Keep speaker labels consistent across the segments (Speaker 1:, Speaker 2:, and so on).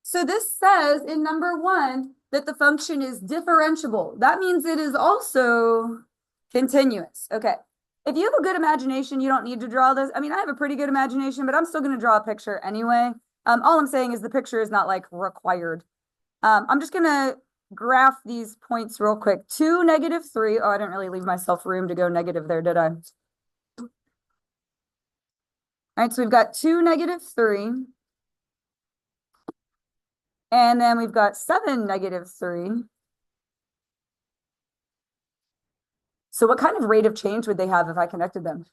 Speaker 1: So this says in number one that the function is differentiable. That means it is also continuous. Okay. If you have a good imagination, you don't need to draw this. I mean, I have a pretty good imagination, but I'm still going to draw a picture anyway. All I'm saying is the picture is not like required. I'm just going to graph these points real quick. 2, -3. Oh, I didn't really leave myself room to go negative there, did I? All right, so we've got 2, -3. And then we've got 7, -3. So what kind of rate of change would they have if I connected them?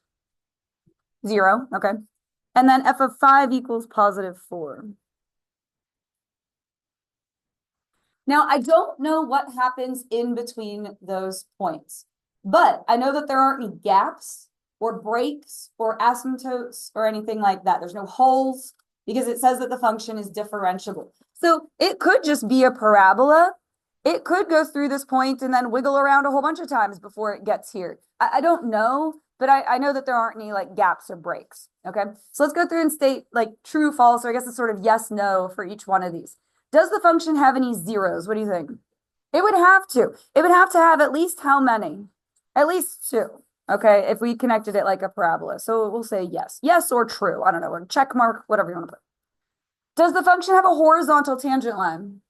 Speaker 1: 0, okay. And then f of 5 equals +4. Now, I don't know what happens in between those points, but I know that there aren't any gaps or breaks or asymptotes or anything like that. There's no holes because it says that the function is differentiable. So it could just be a parabola. It could go through this point and then wiggle around a whole bunch of times before it gets here. I don't know, but I know that there aren't any like gaps or breaks. Okay, so let's go through and state like true, false, or I guess it's sort of yes, no for each one of these. Does the function have any zeros? What do you think? It would have to. It would have to have at least how many? At least 2. Okay, if we connected it like a parabola. So we'll say yes. Yes or true. I don't know, or check mark, whatever you want to put. Does the function have a horizontal tangent line?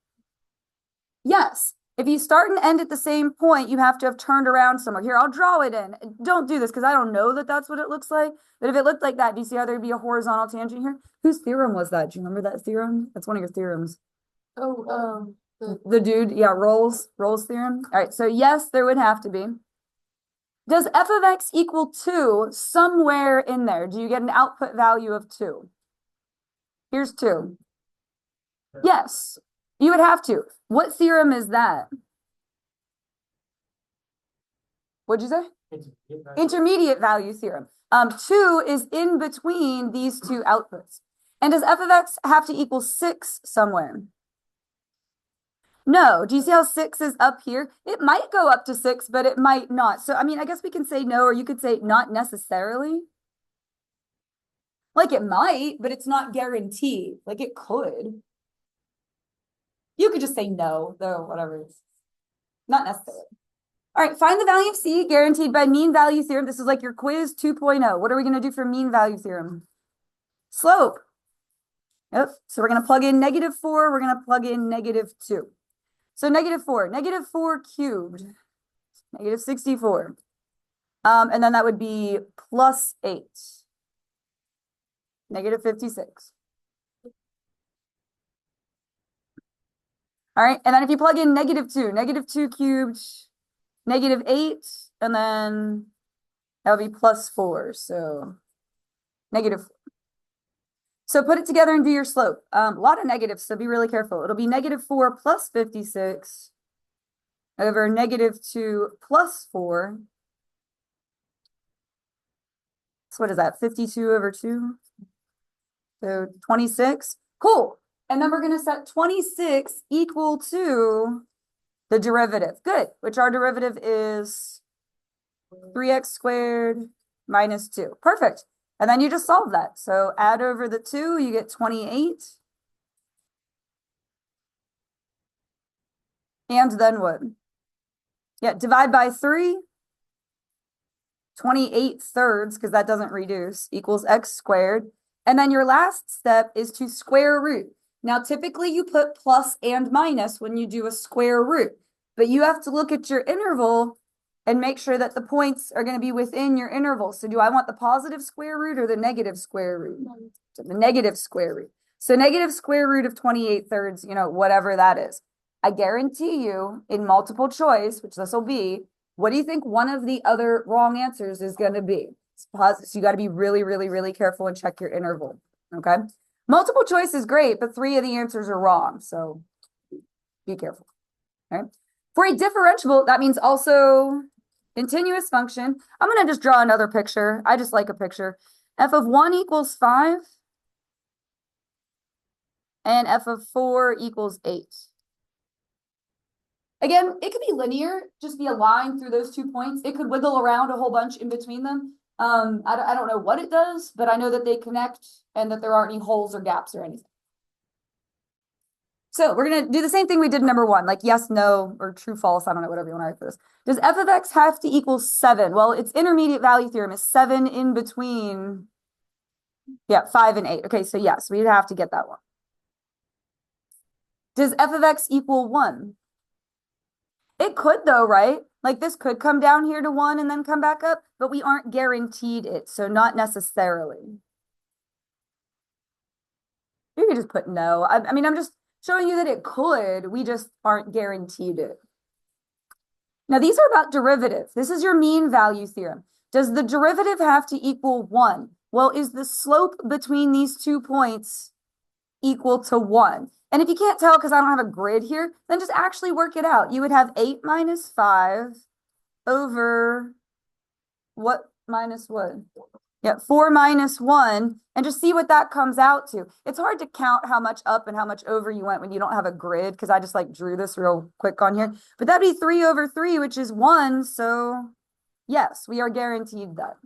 Speaker 1: Yes. If you start and end at the same point, you have to have turned around somewhere. Here, I'll draw it in. Don't do this because I don't know that that's what it looks like. But if it looked like that, do you see how there'd be a horizontal tangent here? Whose theorem was that? Do you remember that theorem? That's one of your theorems.
Speaker 2: Oh,
Speaker 1: The dude, yeah, Rolle's theorem. All right, so yes, there would have to be. Does f of x equal 2 somewhere in there? Do you get an output value of 2? Here's 2. Yes, you would have to. What theorem is that? What'd you say? Intermediate value theorem. 2 is in between these two outputs. And does f of x have to equal 6 somewhere? No. Do you see how 6 is up here? It might go up to 6, but it might not. So, I mean, I guess we can say no, or you could say not necessarily. Like it might, but it's not guaranteed. Like it could. You could just say no, though, whatever. Not necessarily. All right, find the value of C guaranteed by mean value theorem. This is like your quiz 2.0. What are we going to do for mean value theorem? Slope. Yep. So we're going to plug in -4. We're going to plug in -2. So -4 cubed, -64. And then that would be +8, -56. All right, and then if you plug in -2 cubed, -8, and then that would be +4, so -4. So put it together and do your slope. A lot of negatives, so be really careful. It'll be -4 plus 56 over -2 plus 4. So what is that? 52 over 2. So 26. Cool. And then we're going to set 26 equal to the derivative. Good. Which our derivative is 3x squared minus 2. Perfect. And then you just solve that. So add over the 2, you get 28. And then what? Yeah, divide by 3. 28 thirds, because that doesn't reduce, equals x squared. And then your last step is to square root. Now, typically you put plus and minus when you do a square root, but you have to look at your interval and make sure that the points are going to be within your interval. So do I want the positive square root or the negative square root? The negative square root. So negative square root of 28 thirds, whatever that is. I guarantee you in multiple choice, which this will be, what do you think one of the other wrong answers is going to be? So you got to be really, really, really careful and check your interval. Okay. Multiple choice is great, but 3 of the answers are wrong. So be careful. All right. For a differentiable, that means also continuous function. I'm going to just draw another picture. I just like a picture. F of 1 equals 5. And f of 4 equals 8. Again, it could be linear, just be a line through those 2 points. It could wiggle around a whole bunch in between them. I don't know what it does, but I know that they connect and that there aren't any holes or gaps or anything. So we're going to do the same thing we did in number one, like yes, no, or true, false. I don't know, whatever you want to write for this. Does f of x have to equal 7? Well, its intermediate value theorem is 7 in between, 5 and 8. Okay, so yes, we'd have to get that one. Does f of x equal 1? It could though, right? Like this could come down here to 1 and then come back up, but we aren't guaranteed it, so not necessarily. You could just put no. I mean, I'm just showing you that it could. We just aren't guaranteed it. Now, these are about derivatives. This is your mean value theorem. Does the derivative have to equal 1? Well, is the slope between these 2 points equal to 1? And if you can't tell because I don't have a grid here, then just actually work it out. You would have 8 minus 5 over what minus what? 4 minus 1, and just see what that comes out to. It's hard to count how much up and how much over you went when you don't have a grid, because I just like drew this real quick on here. But that'd be 3 over 3, which is 1. So yes, we are guaranteed that.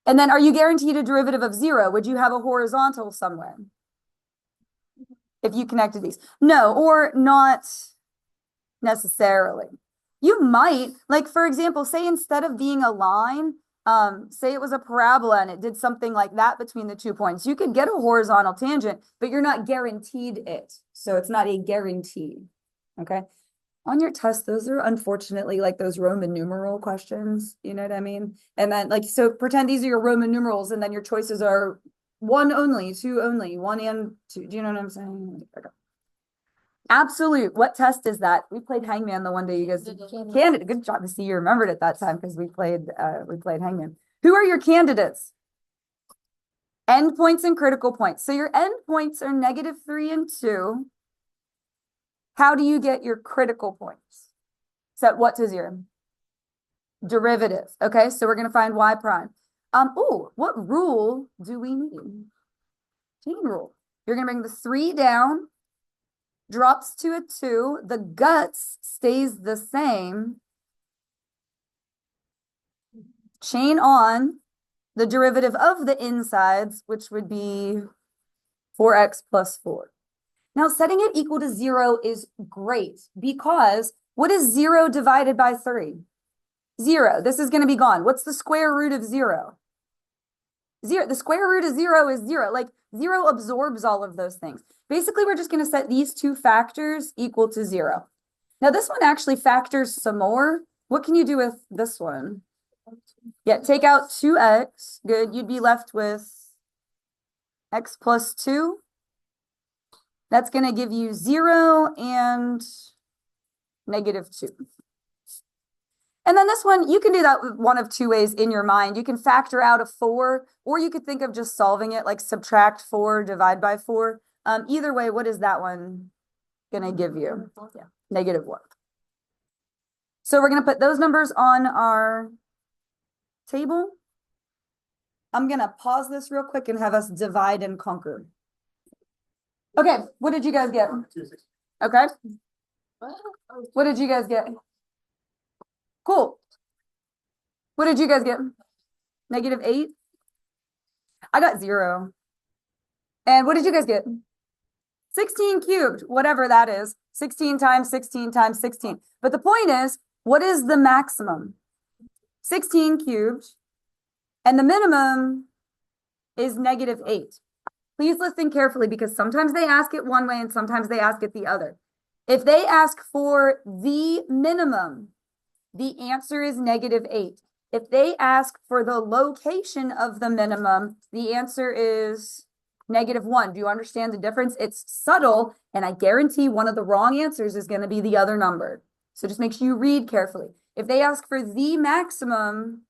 Speaker 1: And then are you guaranteed a derivative of 0? Would you have a horizontal somewhere if you connected these? No, or not necessarily. You might, like for example, say instead of being a line, say it was a parabola and it did something like that between the 2 points. You could get a horizontal tangent, but you're not guaranteed it. So it's not a guarantee. Okay. On your test, those are unfortunately like those Roman numeral questions. You know what I mean? And then like, so pretend these are your Roman numerals and then your choices are 1 only, 2 only, 1 and 2. Do you know what I'm saying? Okay. Absolute. What test is that? We played Hangman the one day you guys did. Candidate. Good job to see you remembered it that time because we played Hangman. Who are your candidates? Endpoints and critical points. So your endpoints are -3 and 2. How do you get your critical points? Set what to 0? Derivative. Okay, so we're going to find y prime. What rule do we need? Chain rule. You're going to bring the 3 down. Drops to a 2, the guts stays the same. Chain on the derivative of the insides, which would be 4x plus 4. Now, setting it equal to 0 is great because what is 0 divided by 3? 0. This is going to be gone. What's the square root of 0? 0. The square root of 0 is 0. Like 0 absorbs all of those things. Basically, we're just going to set these 2 factors equal to 0. Now, this one actually factors some more. What can you do with this one? Yeah, take out 2x. Good. You'd be left with x plus 2. That's going to give you 0 and -2. And then this one, you can do that with one of 2 ways in your mind. You can factor out a 4, or you could think of just solving it, like subtract 4, divide by 4. Either way, what is that one going to give you? Yeah, -1. So we're going to put those numbers on our table. I'm going to pause this real quick and have us divide and conquer. Okay, what did you guys get? Okay. What did you guys get? Cool. What did you guys get? -8? I got 0. And what did you guys get? 16 cubed, whatever that is. 16 times 16 times 16. But the point is, what is the maximum? 16 cubed. And the minimum is -8. Please listen carefully because sometimes they ask it one way and sometimes they ask it the other. If they ask for the minimum, the answer is -8. If they ask for the location of the minimum, the answer is -1. Do you understand the difference? It's subtle, and I guarantee one of the wrong answers is going to be the other number. So just make sure you read carefully. If they ask for the maximum,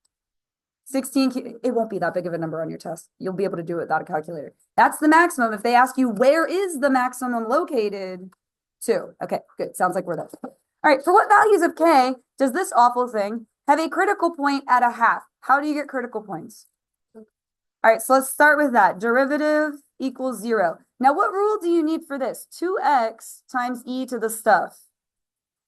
Speaker 1: 16, it won't be that big of a number on your test. You'll be able to do it without a calculator. That's the maximum. If they ask you, where is the maximum located? 2. Okay, good. Sounds like we're there. All right, for what values of k does this awful thing have a critical point at a half? How do you get critical points? All right, so let's start with that. Derivative equals 0. Now, what rule do you need for this? 2x times e to the stuff.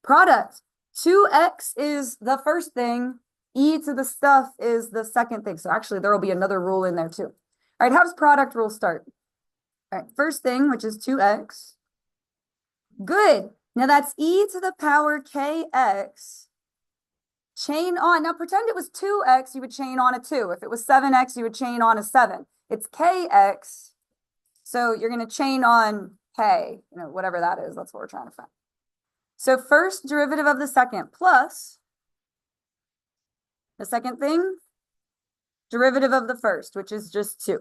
Speaker 1: Product. 2x is the first thing. E to the stuff is the second thing. So actually, there will be another rule in there too. All right, how does product rule start? All right, first thing, which is 2x. Good. Now that's e to the power kx. Chain on. Now pretend it was 2x, you would chain on a 2. If it was 7x, you would chain on a 7. It's kx. So you're going to chain on k, whatever that is. That's what we're trying to find. So first derivative of the second plus the second thing, derivative of the first, which is just 2.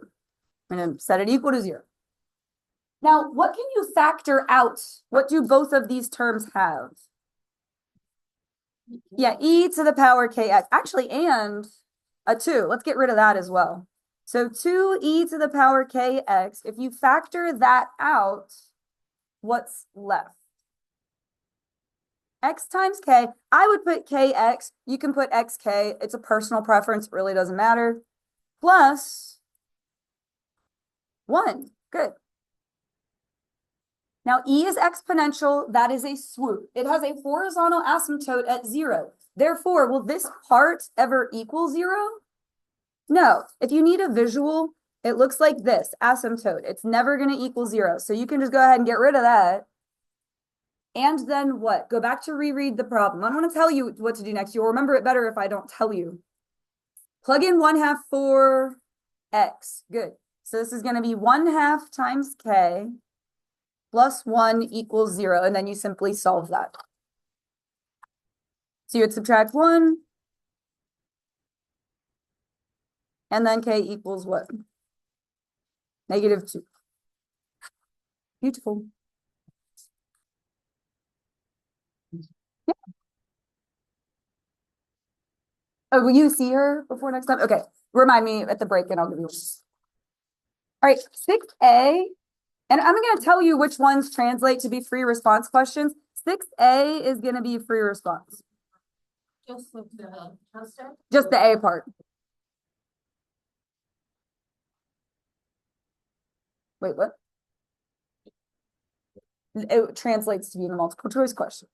Speaker 1: I'm going to set it equal to 0. Now, what can you factor out? What do both of these terms have? Yeah, e to the power kx. Actually, and a 2. Let's get rid of that as well. So 2e to the power kx. If you factor that out, what's left? X times k. I would put kx. You can put xk. It's a personal preference. It really doesn't matter. Plus 1. Good. Now, e is exponential. That is a swoop. It has a horizontal asymptote at 0. Therefore, will this part ever equal 0? No. If you need a visual, it looks like this, asymptote. It's never going to equal 0. So you can just go ahead and get rid of that. And then what? Go back to reread the problem. I don't want to tell you what to do next. You'll remember it better if I don't tell you. Plug in 1/2 for x. Good. So this is going to be 1/2 times k plus 1 equals 0. And then you simply solve that. So you would subtract 1. And then k equals what? -2. Beautiful. Yeah. Oh, will you see her before next time? Okay. Remind me at the break and I'll give you one. All right, 6a. And I'm going to tell you which ones translate to be free response questions. 6a is going to be free response. Just the A part. Wait, what? It translates to be the multiple choice question.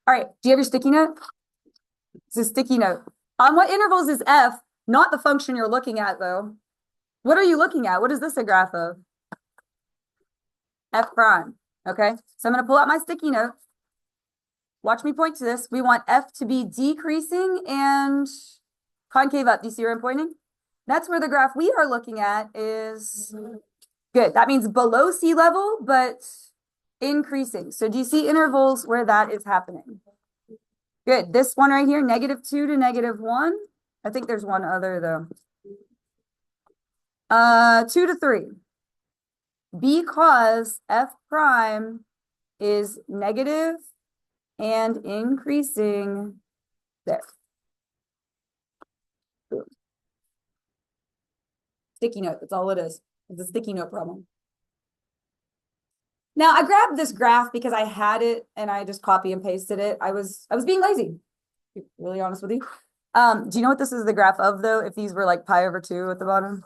Speaker 1: All right, do you have your sticky note? It's a sticky note. On what intervals is f? Not the function you're looking at, though. What are you looking at? What is this a graph of? F prime. Okay, so I'm going to pull out my sticky note. Watch me point to this. We want f to be decreasing and concave up. Do you see where I'm pointing? That's where the graph we are looking at is good. That means below sea level, but increasing. So do you see intervals where that is happening? Good. This one right here, -2 to -1. I think there's one other though. 2 to 3. Because f prime is negative and increasing there. Boom. Sticky note, that's all it is. It's a sticky note problem. Now I grabbed this graph because I had it and I just copy and pasted it. I was being lazy, to be really honest with you. Do you know what this is the graph of though? If these were like pi over 2 at the bottom?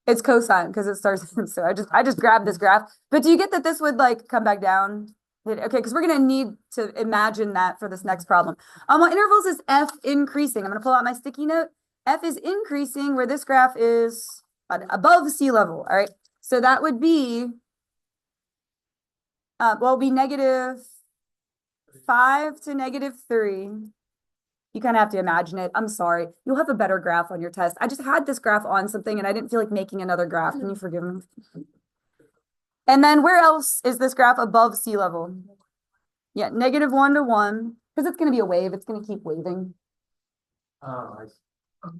Speaker 1: It's cosine because it starts. So I just grabbed this graph. But do you get that this would like come back down? Okay, because we're gonna need to imagine that for this next problem. What intervals is f increasing? I'm gonna pull out my sticky note. F is increasing where this graph is above sea level. All right, so that would be well, it'll be -5 to -3. You kind of have to imagine it. I'm sorry. You'll have a better graph on your test. I just had this graph on something and I didn't feel like making another graph. Can you forgive me? And then where else is this graph above sea level? Yeah, -1 to 1, because it's going to be a wave. It's going to keep waving.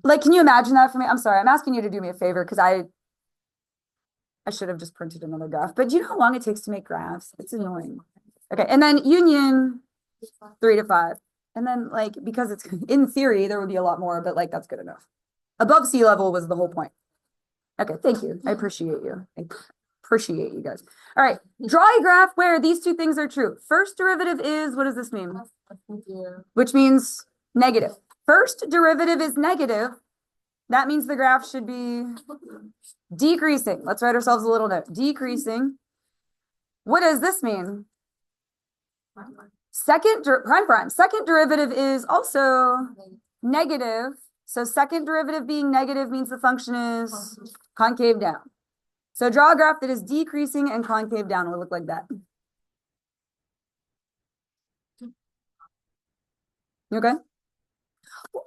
Speaker 1: Like, can you imagine that for me? I'm sorry. I'm asking you to do me a favor because I should have just printed another graph. But do you know how long it takes to make graphs? It's annoying. Okay, and then union 3 to 5. And then like, because it's in theory, there would be a lot more, but like, that's good enough. Above sea level was the whole point. Okay, thank you. I appreciate you. I appreciate you guys. All right, draw a graph where these two things are true. First derivative is, what does this mean? Which means negative. First derivative is negative. That means the graph should be decreasing. Let's write ourselves a little note. Decreasing. What does this mean? Second prime. Second derivative is also negative. So second derivative being negative means the function is concave down. So draw a graph that is decreasing and concave down. It will look like that. You okay?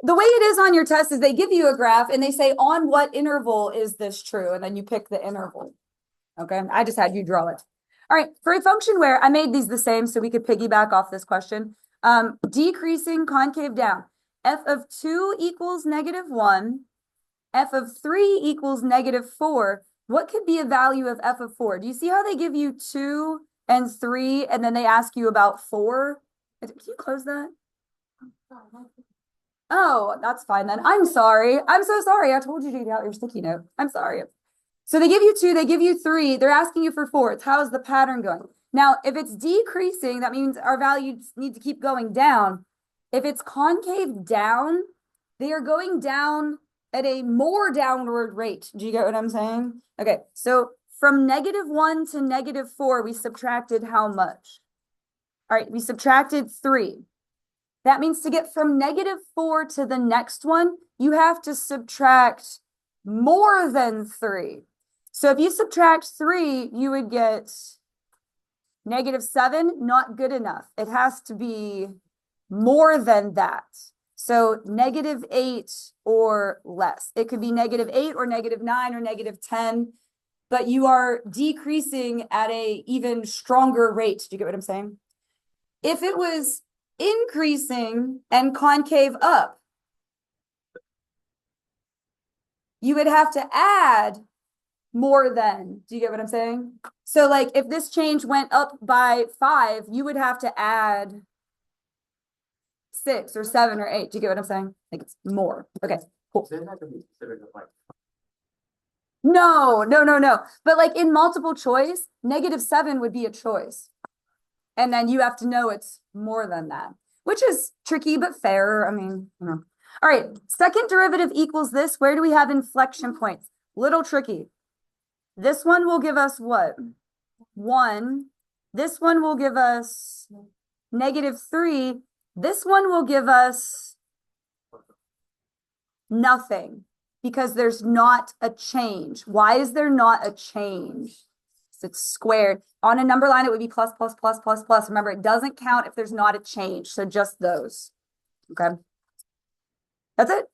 Speaker 1: The way it is on your test is they give you a graph and they say, on what interval is this true? And then you pick the interval. Okay, I just had you draw it. All right, for a function where I made these the same so we could piggyback off this question. Decreasing concave down. F of 2 equals -1. F of 3 equals -4. What could be a value of f of 4? Do you see how they give you 2 and 3 and then they ask you about 4? Can you close that? Oh, that's fine then. I'm sorry. I'm so sorry. I told you to get out your sticky note. I'm sorry. So they give you 2, they give you 3, they're asking you for 4. It's how is the pattern going? Now, if it's decreasing, that means our values need to keep going down. If it's concave down, they are going down at a more downward rate. Do you get what I'm saying? Okay, so from -1 to -4, we subtracted how much? All right, we subtracted 3. That means to get from -4 to the next one, you have to subtract more than 3. So if you subtract 3, you would get -7, not good enough. It has to be more than that. So -8 or less. It could be -8 or -9 or -10, but you are decreasing at a even stronger rate. Do you get what I'm saying? If it was increasing and concave up, you would have to add more than. Do you get what I'm saying? So like if this change went up by 5, you would have to add 6 or 7 or 8. Do you get what I'm saying? Like it's more. Okay, cool.
Speaker 2: They're not going to be considered like.
Speaker 1: No. But like in multiple choice, -7 would be a choice. And then you have to know it's more than that, which is tricky, but fair. I mean, you know. All right, second derivative equals this. Where do we have inflection points? Little tricky. This one will give us what? 1. This one will give us -3. This one will give us nothing because there's not a change. Why is there not a change? It's squared. On a number line, it would be plus, plus, plus, plus, plus. Remember, it doesn't count if there's not a change. So just those. Okay. That's it.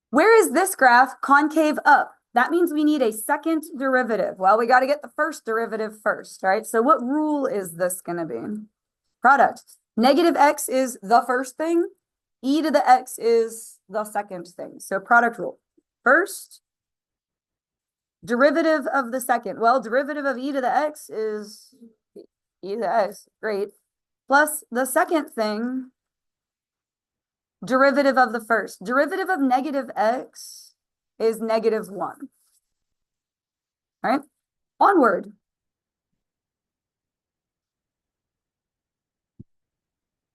Speaker 1: Where is this graph? Concave up. That means we need a second derivative. Well, we got to get the first derivative first, right? So what rule is this going to be? Product. -x is the first thing. E to the x is the second thing. So product rule. First, derivative of the second. Well, derivative of e to the x is e to the x. Great. Plus the second thing, derivative of the first. Derivative of -x is -1. All right, onward.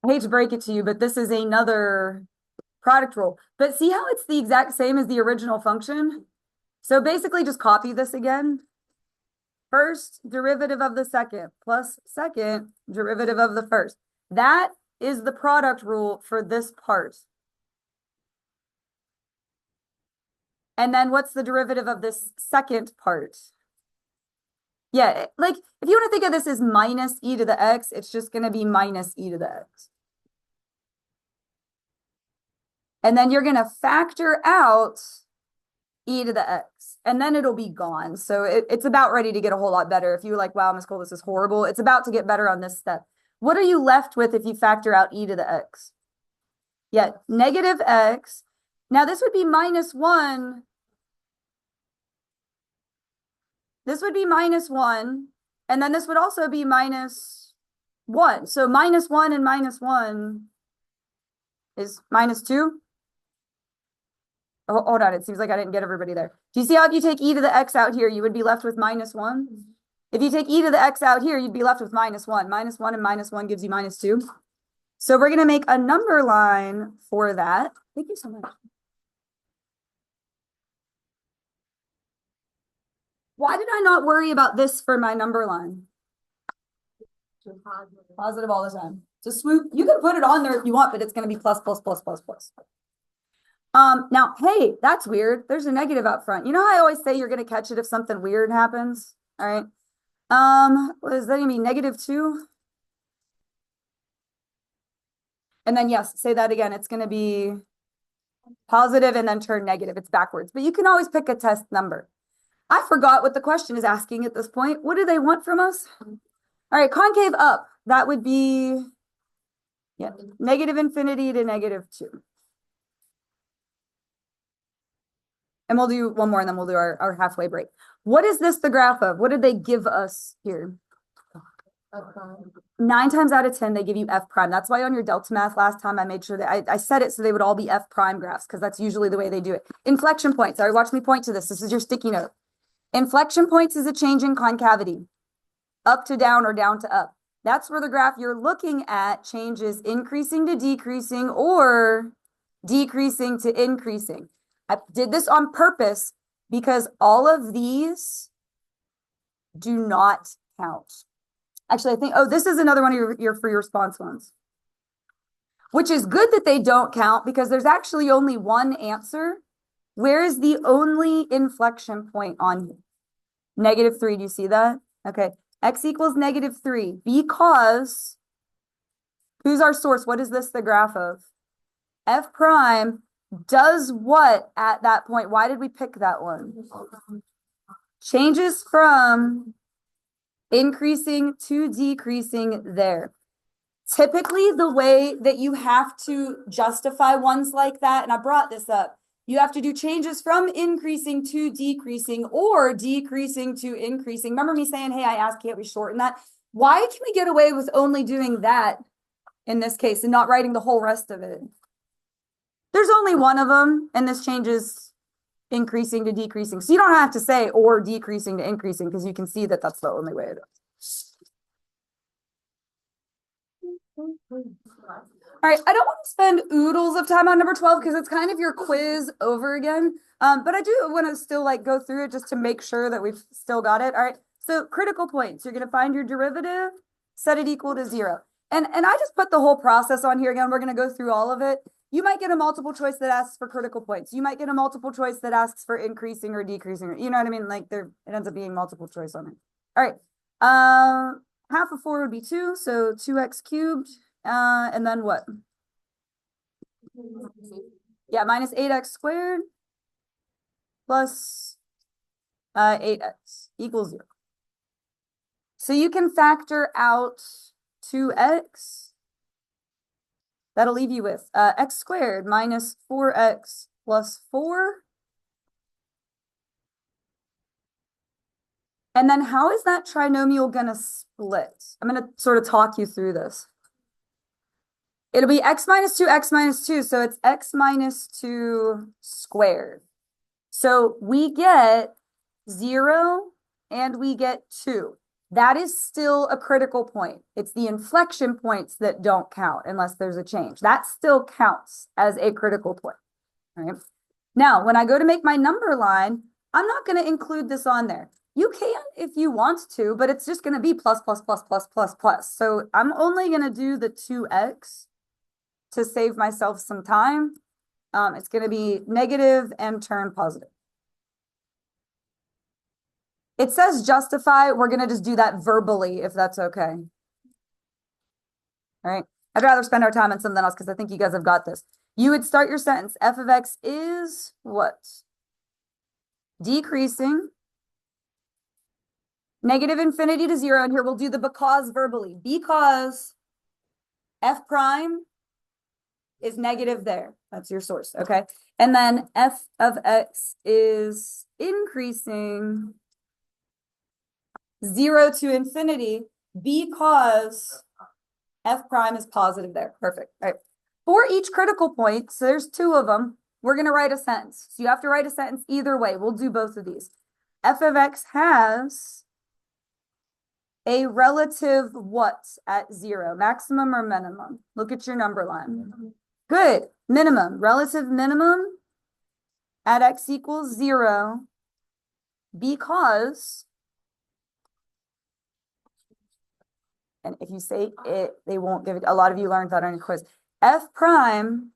Speaker 1: I hate to break it to you, but this is another product rule. But see how it's the exact same as the original function? So basically just copy this again. First derivative of the second plus second derivative of the first. That is the product rule for this part. And then what's the derivative of this second part? Yeah, like if you want to think of this as minus e to the x, it's just going to be minus e to the x. And then you're going to factor out e to the x, and then it'll be gone. So it's about ready to get a whole lot better. If you were like, wow, Ms. Cole, this is horrible. It's about to get better on this step. What are you left with if you factor out e to the x? Yeah, -x. Now this would be -1. This would be -1. And then this would also be -1. So -1 and -1 is -2. Oh, hold on. It seems like I didn't get everybody there. Do you see how if you take e to the x out here, you would be left with -1? If you take e to the x out here, you'd be left with -1. -1 and -1 gives you -2. So we're going to make a number line for that. Thank you so much. Why did I not worry about this for my number line? Positive all the time. So swoop, you can put it on there if you want, but it's going to be plus, plus, plus, plus, plus. Now, hey, that's weird. There's a negative up front. You know how I always say you're going to catch it if something weird happens? All right. What is that going to be? -2? And then, yes, say that again. It's going to be positive and then turn negative. It's backwards, but you can always pick a test number. I forgot what the question is asking at this point. What do they want from us? All right, concave up. That would be, yeah, -infinity to -2. And we'll do one more and then we'll do our halfway break. What is this the graph of? What did they give us here? 9 times out of 10, they give you F prime. That's why on your delta math last time, I made sure that I set it so they would all be F prime graphs because that's usually the way they do it. Inflection points. All right, watch me point to this. This is your sticky note. Inflection points is a change in concavity, up to down or down to up. That's where the graph you're looking at changes increasing to decreasing or decreasing to increasing. I did this on purpose because all of these do not count. Actually, I think, oh, this is another one of your free response ones, which is good that they don't count because there's actually only one answer. Where is the only inflection point on here? -3, do you see that? Okay, x equals -3 because who's our source? What is this the graph of? F prime does what at that point? Why did we pick that one? Changes from increasing to decreasing there. Typically, the way that you have to justify ones like that, and I brought this up, you have to do changes from increasing to decreasing or decreasing to increasing. Remember me saying, hey, I asked, can't we shorten that? Why can we get away with only doing that in this case and not writing the whole rest of it? There's only one of them, and this changes increasing to decreasing. So you don't have to say or decreasing to increasing because you can see that that's the only way it is. All right, I don't want to spend oodles of time on number 12 because it's kind of your quiz over again. But I do want to still like go through it just to make sure that we've still got it. All right, so critical points. You're going to find your derivative, set it equal to 0. And I just put the whole process on here again. We're going to go through all of it. You might get a multiple choice that asks for critical points. You might get a multiple choice that asks for increasing or decreasing. You know what I mean? Like it ends up being multiple choice on it. All right. Half of 4 would be 2, so 2x cubed. And then what? Yeah, -8x squared plus 8x equals 0. So you can factor out 2x. That'll leave you with x squared minus 4x plus 4. And then how is that trinomial going to split? I'm going to sort of talk you through this. It'll be x minus 2, x minus 2. So it's x minus 2 squared. So we get 0 and we get 2. That is still a critical point. It's the inflection points that don't count unless there's a change. That still counts as a critical point. All right. Now, when I go to make my number line, I'm not going to include this on there. You can if you want to, but it's just going to be plus, plus, plus, plus, plus, plus. So I'm only going to do the 2x to save myself some time. It's going to be negative and turn positive. It says justify. We're going to just do that verbally if that's okay. All right. I'd rather spend our time on something else because I think you guys have got this. You would start your sentence. F of x is what? Decreasing. -infinity to 0. And here we'll do the because verbally. Because f prime is negative there. That's your source. Okay. And then f of x is increasing 0 to infinity because f prime is positive there. Perfect. All right. For each critical point, so there's 2 of them, we're going to write a sentence. So you have to write a sentence either way. We'll do both of these. F of x has a relative what at 0? Maximum or minimum? Look at your number line. Good. Minimum. Relative minimum at x equals 0 because, and if you say it, they won't give it. A lot of you learned that on your quiz. F prime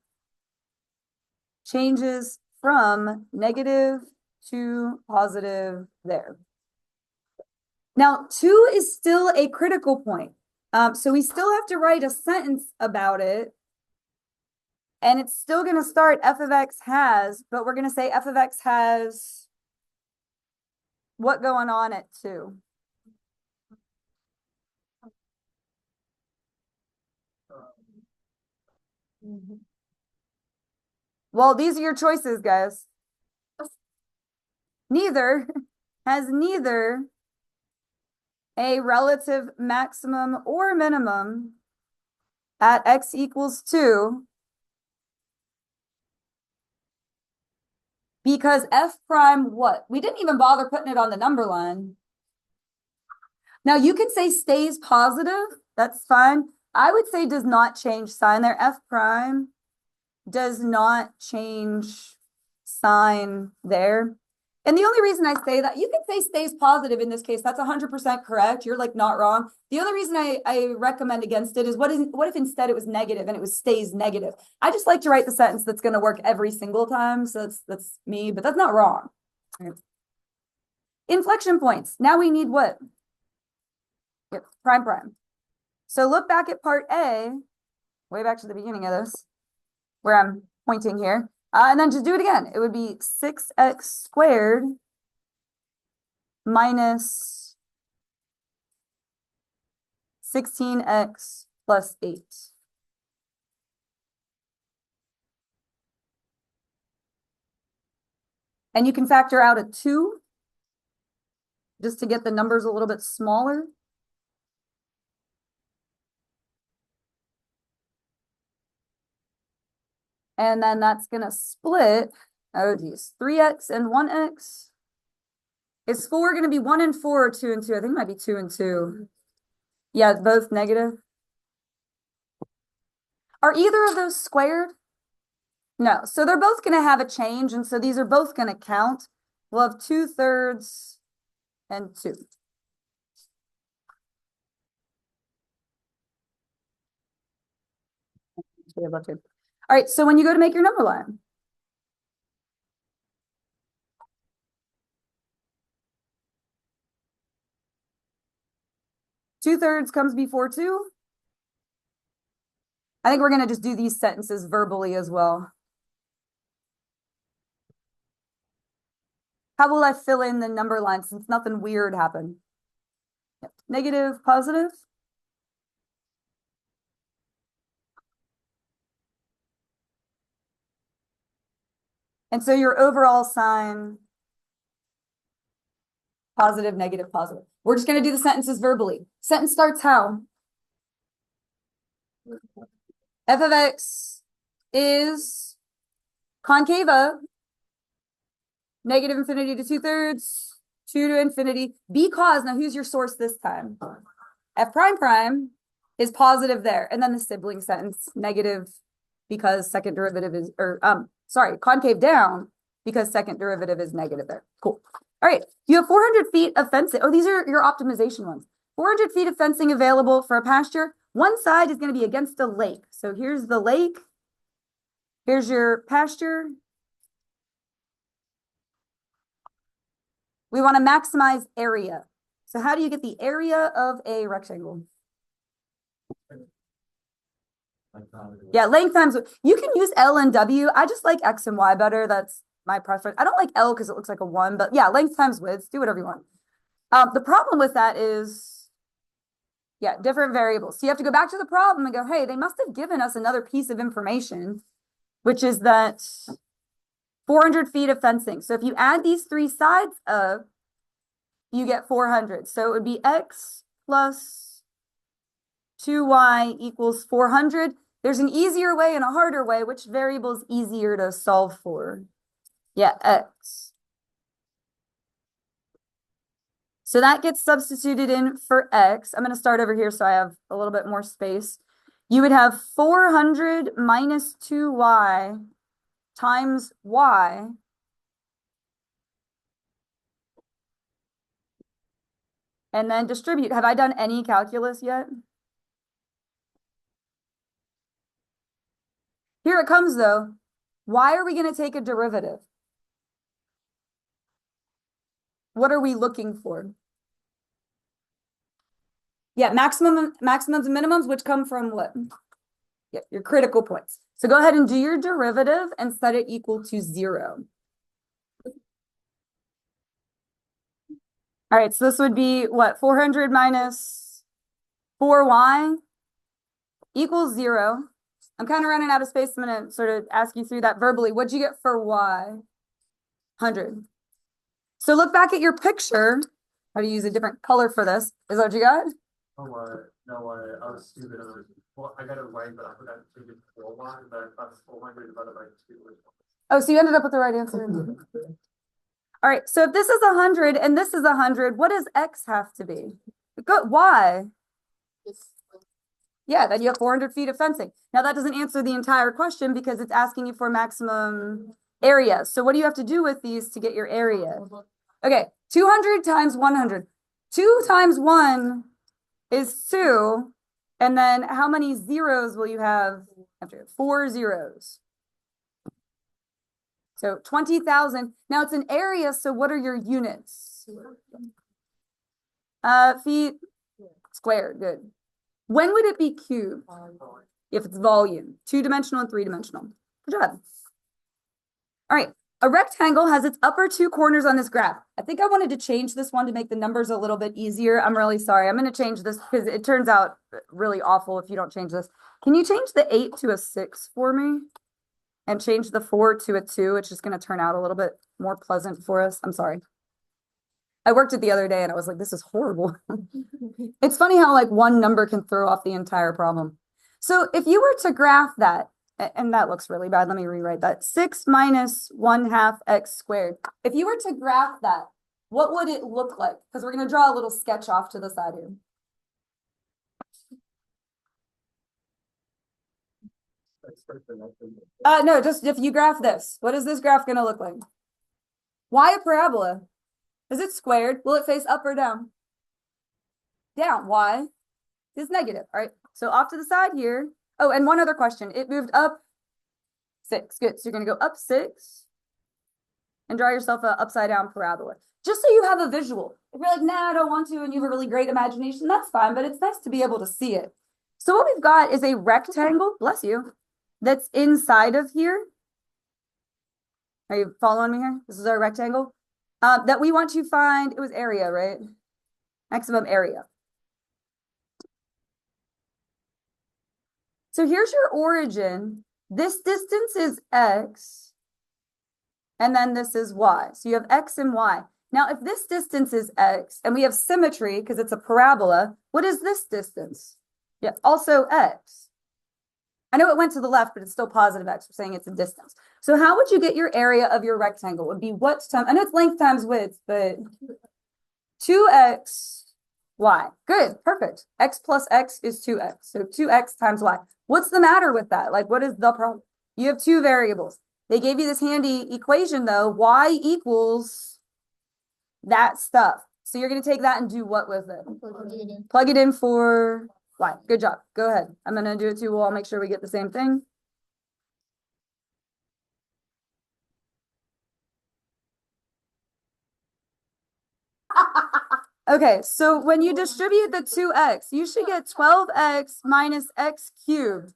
Speaker 1: changes from negative to positive there. Now, 2 is still a critical point. So we still have to write a sentence about it. And it's still going to start f of x has, but we're going to say f of x has what going on at 2? Well, these are your choices, guys. Neither has neither a relative maximum or minimum at x equals 2 because f prime what? We didn't even bother putting it on the number line. Now you can say stays positive, that's fine. I would say does not change sign there. F prime does not change sign there. And the only reason I say that, you can say stays positive in this case, that's 100% correct. You're like not wrong. The only reason I recommend against it is what if instead it was negative and it was stays negative? I just like to write the sentence that's going to work every single time. So that's me, but that's not wrong. Inflection points. Now we need what? Yep, prime prime. So look back at part A, way back to the beginning of this, where I'm pointing here. And then just do it again. It would be 6x squared minus 16x plus 8. And you can factor out a 2 just to get the numbers a little bit smaller. And then that's going to split, oh geez, 3x and 1x. Is 4 going to be 1 and 4 or 2 and 2? I think it might be 2 and 2. Yeah, both negative. Are either of those squared? No, so they're both going to have a change, and so these are both going to count. We'll have 2/3 and 2. All right, so when you go to make your number line, two-thirds comes before 2. I think we're going to just do these sentences verbally as well. How will I fill in the number line since nothing weird happened? Yep. Negative, positive. And so your overall sign, positive, negative, positive. We're just going to do the sentences verbally. Sentence starts how? F of x is concave up, negative infinity to 2/3, 2 to infinity, because, now who's your source this time? F prime prime is positive there. And then the sibling sentence, negative because second derivative is, concave down because second derivative is negative there. Cool. All right, you have 400 feet of fencing. Oh, these are your optimization ones. 400 feet of fencing available for a pasture. One side is going to be against a lake. So here's the lake. Here's your pasture. We want to maximize area. So how do you get the area of a rectangle? Yeah, length times, you can use L and W. I just like X and Y better. That's my preference. I don't like L because it looks like a 1, but yeah, length times width, do whatever you want. The problem with that is, yeah, different variables. So you have to go back to the problem and go, hey, they must have given us another piece of information, which is that 400 feet of fencing. So if you add these 3 sides up, you get 400. So it would be X plus 2Y equals 400. There's an easier way and a harder way. Which variable is easier to solve for? Yeah, X. So that gets substituted in for X. I'm going to start over here so I have a little bit more space. You would have 400 minus 2Y times Y. And then distribute. Have I done any calculus yet? Here it comes though. Why are we going to take a derivative? What are we looking for? Yeah, maximums and minimums, which come from what? Yeah, your critical points. So go ahead and do your derivative and set it equal to 0. All right, so this would be what? 400 minus 4y equals 0. I'm kind of running out of space. I'm going to sort of ask you through that verbally. What'd you get for y? 100. So look back at your picture. How to use a different color for this. Is that what you got?
Speaker 2: Oh, no, I was stupid. I got it right, but I forgot to take it 4y, but that's 400 divided by 2.
Speaker 1: Oh, so you ended up with the right answer. All right, so if this is 100 and this is 100, what does x have to be? Y. Yeah, then you have 400 feet of fencing. Now that doesn't answer the entire question because it's asking you for maximum area. So what do you have to do with these to get your area? Okay, 200 times 100. 2 times 1 is 2. And then how many zeros will you have after? 4 zeros. So 20,000. Now it's an area, so what are your units? Feet squared, good. When would it be cubed? If it's volume, 2-dimensional and 3-dimensional. Good job. All right, a rectangle has its upper 2 corners on this graph. I think I wanted to change this one to make the numbers a little bit easier. I'm really sorry. I'm going to change this because it turns out really awful if you don't change this. Can you change the 8 to a 6 for me? And change the 4 to a 2. It's just going to turn out a little bit more pleasant for us. I'm sorry. I worked it the other day and I was like, this is horrible. It's funny how like one number can throw off the entire problem. So if you were to graph that, and that looks really bad. Let me rewrite that. 6 minus 1/2 x squared. If you were to graph that, what would it look like? Because we're going to draw a little sketch off to the side here. No, just if you graph this, what is this graph going to look like? Why a parabola? Is it squared? Will it face up or down? Down. Why? It's negative. All right. So off to the side here. Oh, and one other question. It moved up 6. Good. So you're going to go up 6 and draw yourself an upside down parabola. Just so you have a visual. If you're like, nah, I don't want to, and you have a really great imagination, that's fine, but it's nice to be able to see it. So what we've got is a rectangle, bless you, that's inside of here. Are you following me here? This is our rectangle. That we want to find, it was area, right? Maximum area. So here's your origin. This distance is x, and then this is y. So you have x and y. Now, if this distance is x, and we have symmetry because it's a parabola, what is this distance? Yeah, also x. I know it went to the left, but it's still positive x. We're saying it's a distance. So how would you get your area of your rectangle? It would be what times, I know it's length times width, but 2x, y. Good, perfect. X plus x is 2x. So 2x times y. What's the matter with that? Like, what is the problem? You have 2 variables. They gave you this handy equation, though. Y equals that stuff. So you're going to take that and do what with it? Plug it in for y. Good job. Go ahead. I'm going to do it too. We'll all make sure we get the same thing. Okay, so when you distribute the 2x, you should get 12x minus x cubed.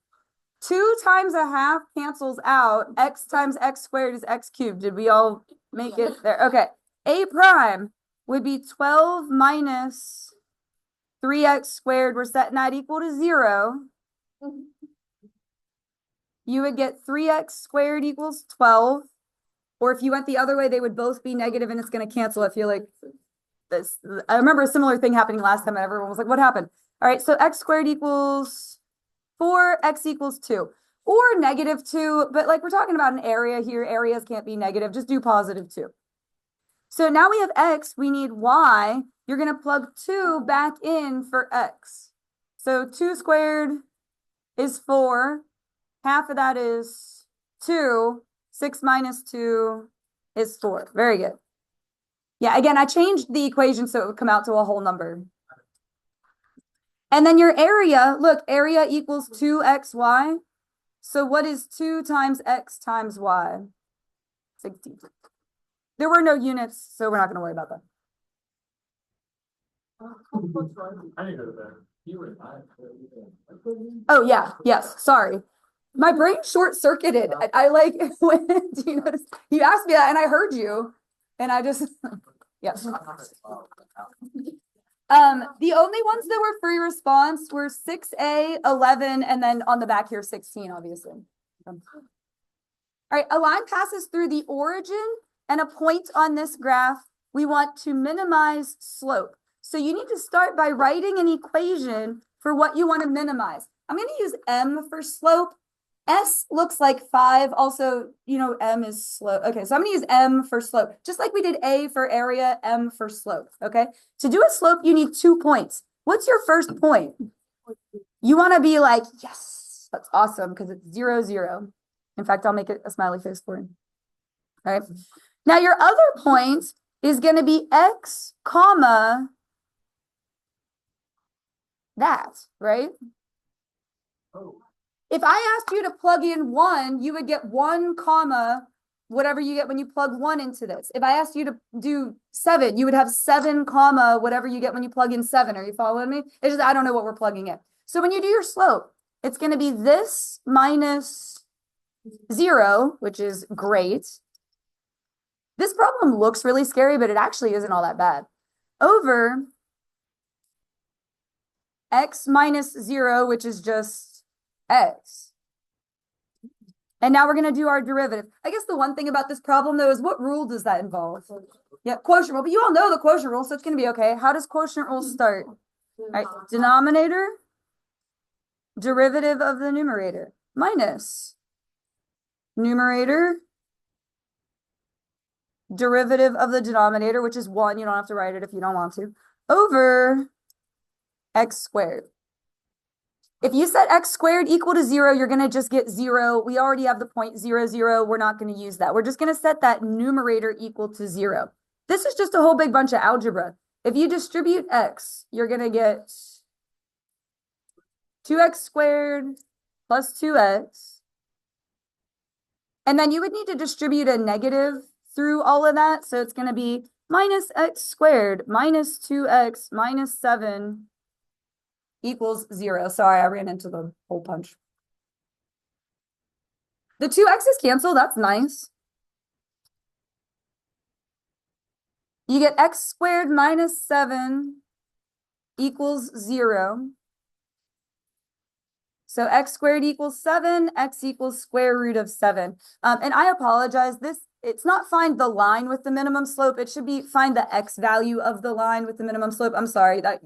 Speaker 1: 2 times a half cancels out. X times x squared is x cubed. Did we all make it there? Okay. A prime would be 12 minus 3x squared. We're setting that equal to 0. You would get 3x squared equals 12. Or if you went the other way, they would both be negative and it's going to cancel. I feel like this. I remember a similar thing happening last time and everyone was like, what happened? All right, so x squared equals 4, x equals 2. Or negative 2, but like we're talking about an area here. Areas can't be negative. Just do positive 2. So now we have x, we need y. You're going to plug 2 back in for x. So 2 squared is 4. Half of that is 2. 6 minus 2 is 4. Very good. Yeah, again, I changed the equation so it would come out to a whole number. And then your area, look, area equals 2xy. So what is 2 times x times y? 16. There were no units, so we're not going to worry about that.
Speaker 2: I didn't go to bed. You were not.
Speaker 1: Oh yeah, yes, sorry. My brain short-circuited. I like, when, do you notice? You asked me that and I heard you. And I just, yes. The only ones that were free response were 6A, 11, and then on the back here, 16, obviously. All right, a line passes through the origin and a point on this graph. We want to minimize slope. So you need to start by writing an equation for what you want to minimize. I'm going to use M for slope. S looks like 5. Also, you know, M is slope. Okay, so I'm going to use M for slope. Just like we did A for area, M for slope. Okay, to do a slope, you need 2 points. What's your first point? You want to be like, yes, that's awesome, because it's 0, 0. In fact, I'll make it a smiley face for you. All right. Now, your other point is going to be x, comma, that, right?
Speaker 2: Oh.
Speaker 1: If I asked you to plug in 1, you would get 1, comma, whatever you get when you plug 1 into this. If I asked you to do 7, you would have 7, comma, whatever you get when you plug in 7. Are you following me? It's just, I don't know what we're plugging in. So when you do your slope, it's going to be this minus 0, which is great. This problem looks really scary, but it actually isn't all that bad. Over x minus 0, which is just x. And now we're going to do our derivative. I guess the one thing about this problem, though, is what rule does that involve? Yeah, quotient rule. But you all know the quotient rule, so it's going to be okay. How does quotient rule start? All right, denominator, derivative of the numerator, minus numerator, derivative of the denominator, which is 1. You don't have to write it if you don't want to, over x squared. If you set x squared equal to 0, you're going to just get 0. We already have the point 0, 0. We're not going to use that. We're just going to set that numerator equal to 0. This is just a whole big bunch of algebra. If you distribute x, you're going to get 2x squared plus 2x. And then you would need to distribute a negative through all of that. So it's going to be minus x squared minus 2x minus 7 equals 0. Sorry, I ran into the hole punch. The 2x's cancel. That's nice. You get x squared minus 7 equals 0. So x squared equals 7, x equals square root of 7. And I apologize, it's not find the line with the minimum slope. It should be find the x value of the line with the minimum slope. I'm sorry, that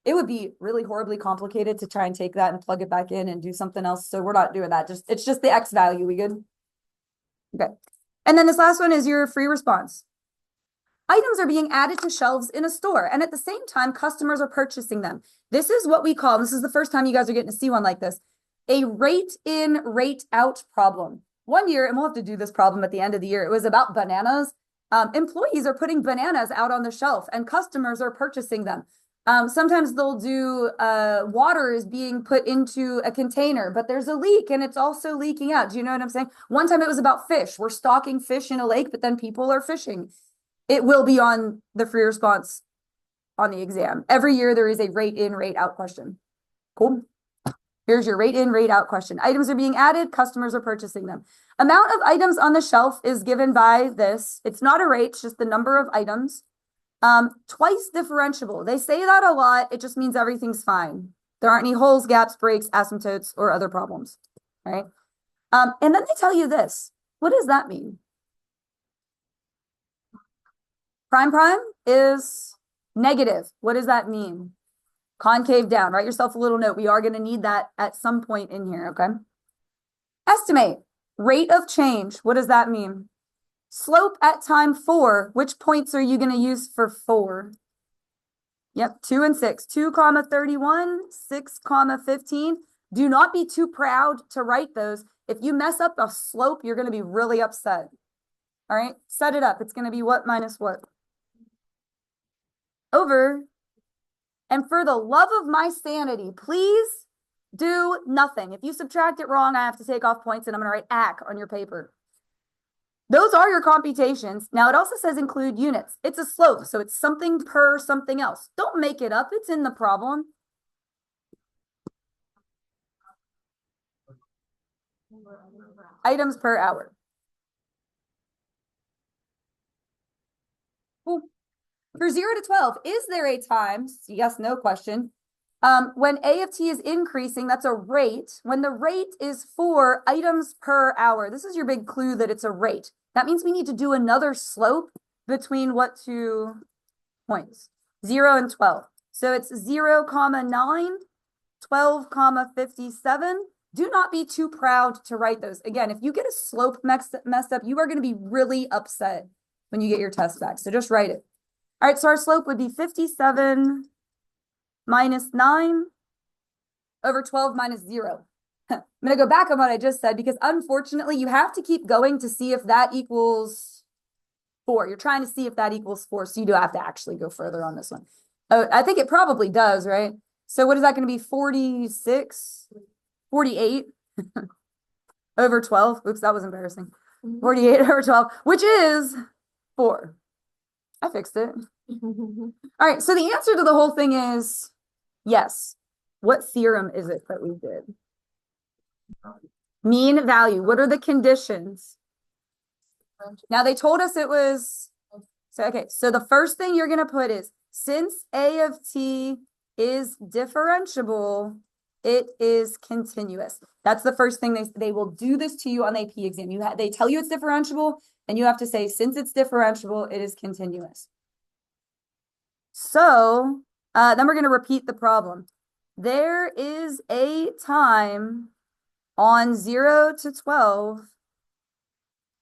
Speaker 1: it would be really horribly complicated to try and take that and plug it back in and do something else. So we're not doing that. It's just the x value. We good? Okay. And then this last one is your free response. Items are being added to shelves in a store, and at the same time, customers are purchasing them. This is what we call, this is the first time you guys are getting to see one like this, a rate in, rate out problem. One year, and we'll have to do this problem at the end of the year, it was about bananas. Employees are putting bananas out on the shelf, and customers are purchasing them. Sometimes they'll do water is being put into a container, but there's a leak and it's also leaking out. Do you know what I'm saying? One time it was about fish. We're stocking fish in a lake, but then people are fishing. It will be on the free response on the exam. Every year there is a rate in, rate out question. Cool. Here's your rate in, rate out question. Items are being added, customers are purchasing them. Amount of items on the shelf is given by this. It's not a rate, it's just the number of items. Twice differentiable. They say that a lot. It just means everything's fine. There aren't any holes, gaps, breaks, asymptotes, or other problems, right? And then they tell you this. What does that mean? Prime is negative. What does that mean? Concave down. Write yourself a little note. We are going to need that at some point in here, okay? Estimate. Rate of change. What does that mean? Slope at time 4. Which points are you going to use for 4? Yep, 2 and 6. 2, 31, 6, 15. Do not be too proud to write those. If you mess up a slope, you're going to be really upset. All right, set it up. It's going to be what minus what? Over. And for the love of my sanity, please Do nothing. If you subtract it wrong, I have to take off points and I'm going to write ACK on your paper. Those are your computations. Now it also says include units. It's a slope, so it's something per something else. Don't make it up. It's in the problem. Items per hour. Cool. For 0 to 12, is there a time? Yes, no question. When A of t is increasing, that's a rate. When the rate is 4 items per hour, this is your big clue that it's a rate. That means we need to do another slope between what 2 points? 0 and 12. So it's 0, 9, 12, 57. Do not be too proud to write those. Again, if you get a slope messed up, you are going to be really upset when you get your test back. So just write it. All right, so our slope would be 57 minus 9 over 12 minus 0. I'm going to go back on what I just said because unfortunately you have to keep going to see if that equals 4. You're trying to see if that equals 4, so you do have to actually go further on this one. Oh, I think it probably does, right? So what is that going to be? 46? 48 over 12. Oops, that was embarrassing. 48 over 12, which is 4. I fixed it. All right, so the answer to the whole thing is yes. What theorem is it that we did? Mean value. What are the conditions? Now they told us it was, so okay, so the first thing you're going to put is, since A of t is differentiable, it is continuous. That's the first thing they will do this to you on the AP exam. They tell you it's differentiable, and you have to say, since it's differentiable, it is continuous. So then we're going to repeat the problem. There is a time on 0 to 12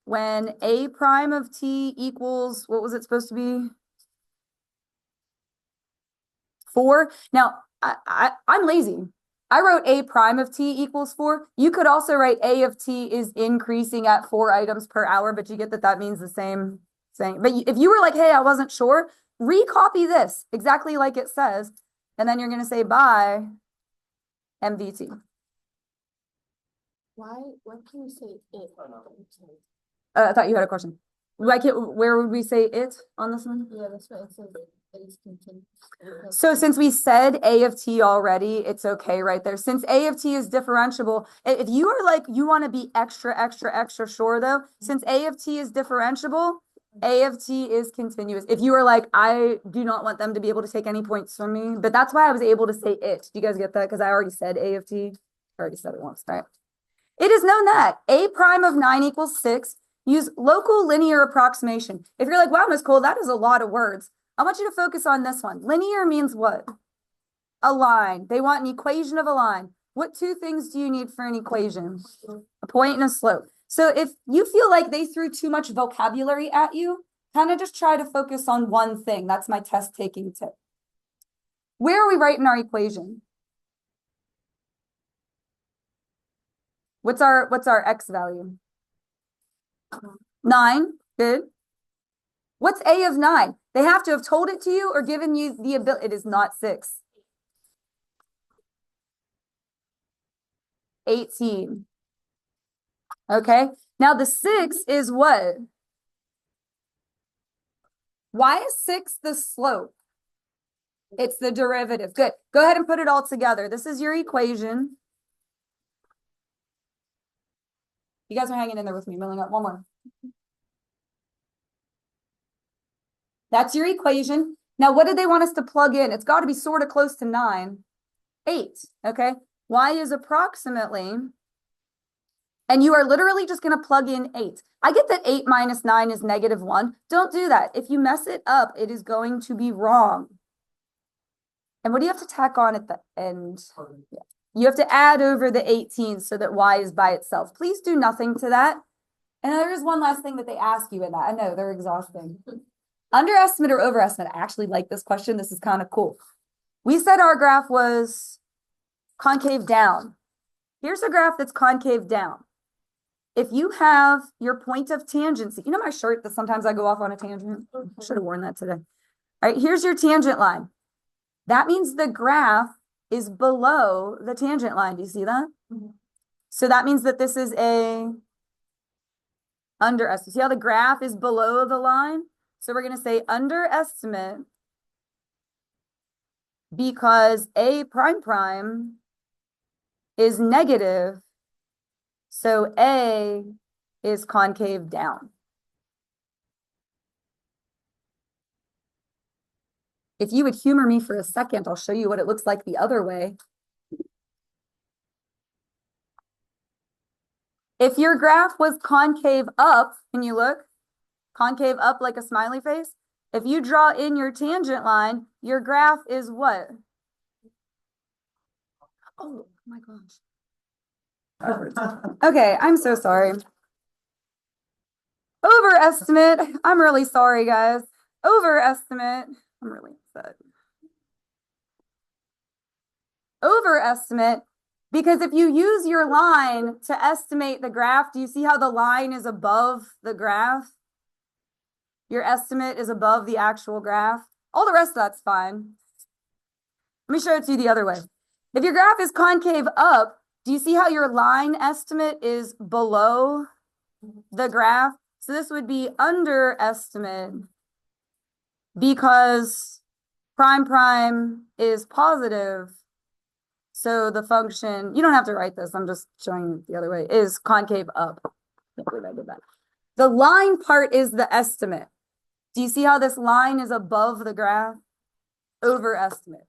Speaker 1: when A prime of t equals, what was it supposed to be? 4. Now, I'm lazy. I wrote A prime of t equals 4. You could also write A of t is increasing at 4 items per hour, but you get that that means the same thing. But if you were like, hey, I wasn't sure, recopy this exactly like it says, and then you're going to say by MVT.
Speaker 3: Why can you say it?
Speaker 1: I thought you had a question. Where would we say it on this one?
Speaker 3: Yeah, that's right. It says it is continuous.
Speaker 1: So since we said A of t already, it's okay right there. Since A of t is differentiable, if you are like, you want to be extra sure though, since A of t is differentiable, A of t is continuous. If you are like, I do not want them to be able to take any points from me, but that's why I was able to say it. Do you guys get that? Because I already said A of t. I already said it once, right? It is known that A prime of 9 equals 6. Use local linear approximation. If you're like, wow, Ms. Cole, that is a lot of words. I want you to focus on this one. Linear means what? A line. They want an equation of a line. What 2 things do you need for an equation? A point and a slope. So if you feel like they threw too much vocabulary at you, kind of just try to focus on one thing. That's my test taking tip. Where are we writing our equation? What's our x value? 9. Good. What's A of 9? They have to have told it to you or given you the ability. It is not 6. 18. Okay. Now the 6 is what? Why is 6 the slope? It's the derivative. Good. Go ahead and put it all together. This is your equation. You guys are hanging in there with me. Milling up. One more. That's your equation. Now, what did they want us to plug in? It's got to be sort of close to 9. 8. Okay. Y is approximately, and you are literally just going to plug in 8. I get that 8 minus 9 is -1. Don't do that. If you mess it up, it is going to be wrong. And what do you have to tack on at the end? Yeah. You have to add over the 18 so that y is by itself. Please do nothing to that. And there is one last thing that they ask you in that. I know, they're exhausting. Underestimate or overestimate? I actually like this question. This is kind of cool. We said our graph was concave down. Here's a graph that's concave down. If you have your point of tangency, you know my shirt that sometimes I go off on a tangent? I should have worn that today. All right, here's your tangent line. That means the graph is below the tangent line. Do you see that?
Speaker 3: Mhm.
Speaker 1: So that means that this is a underestimate. See how the graph is below the line? So we're going to say underestimate because A prime prime is negative. So A is concave down. If you would humor me for a second, I'll show you what it looks like the other way. If your graph was concave up, can you look? Concave up like a smiley face. If you draw in your tangent line, your graph is what? Oh my gosh. Okay, I'm so sorry. Overestimate. I'm really sorry, guys. Overestimate. I'm really upset. Overestimate, because if you use your line to estimate the graph, do you see how the line is above the graph? Your estimate is above the actual graph. All the rest of that's fine. Let me show it to you the other way. If your graph is concave up, do you see how your line estimate is below the graph? So this would be underestimate because prime prime is positive. So the function, you don't have to write this, I'm just showing you the other way, is concave up. Can't believe I did that. The line part is the estimate. Do you see how this line is above the graph? Overestimate.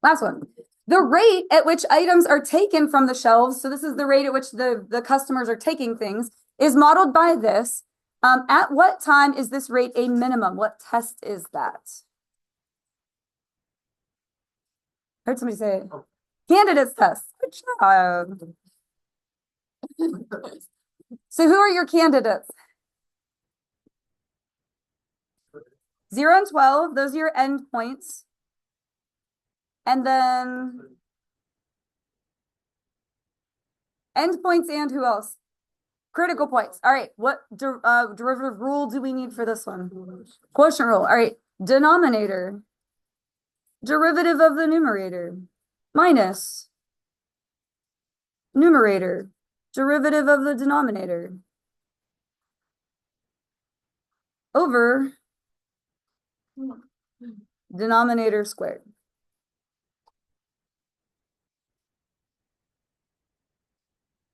Speaker 1: Last one. The rate at which items are taken from the shelves, so this is the rate at which the customers are taking things, is modeled by this. At what time is this rate a minimum? What test is that? I heard somebody say it. Candidates test. Good job. So who are your candidates? 0 and 12, those are your endpoints. And then endpoints and who else? Critical points. All right, what derivative rule do we need for this one? Quotient rule. All right, denominator. Derivative of the numerator. Minus. Numerator. Derivative of the denominator. Over. Denominator squared.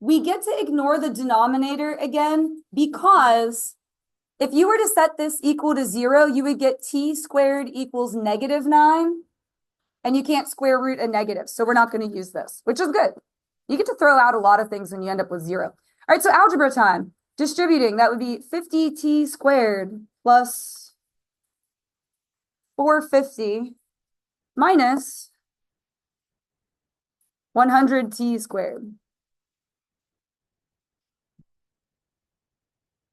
Speaker 1: We get to ignore the denominator again because if you were to set this equal to 0, you would get t squared equals -9, and you can't square root a negative. So we're not going to use this, which is good. You get to throw out a lot of things when you end up with 0. All right, so algebra time. Distributing, that would be 50t squared plus 450 minus 100t squared.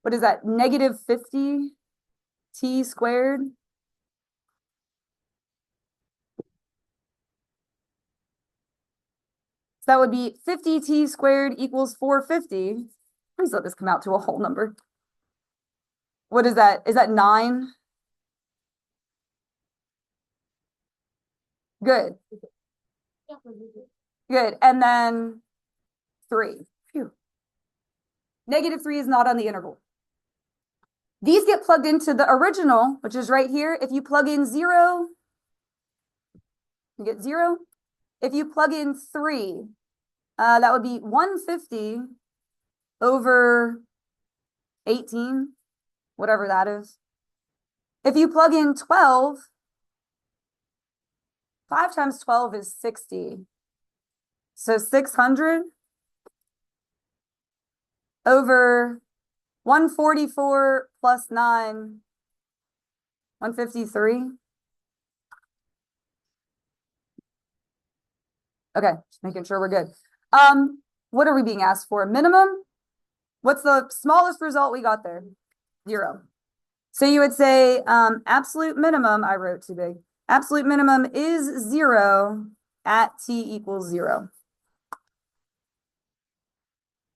Speaker 1: What is that? -50t squared. So that would be 50t squared equals 450. Please let this come out to a whole number. What is that? Is that 9? Good. Good. And then 3. Phew. -3 is not on the interval. These get plugged into the original, which is right here. If you plug in 0, you get 0. If you plug in 3, that would be 150 over 18, whatever that is. If you plug in 12, 5 times 12 is 60. So 600 over 144 plus 9, 153. Okay, just making sure we're good. What are we being asked for? Minimum? What's the smallest result we got there? 0. So you would say absolute minimum, I wrote too big. Absolute minimum is 0 at t equals 0.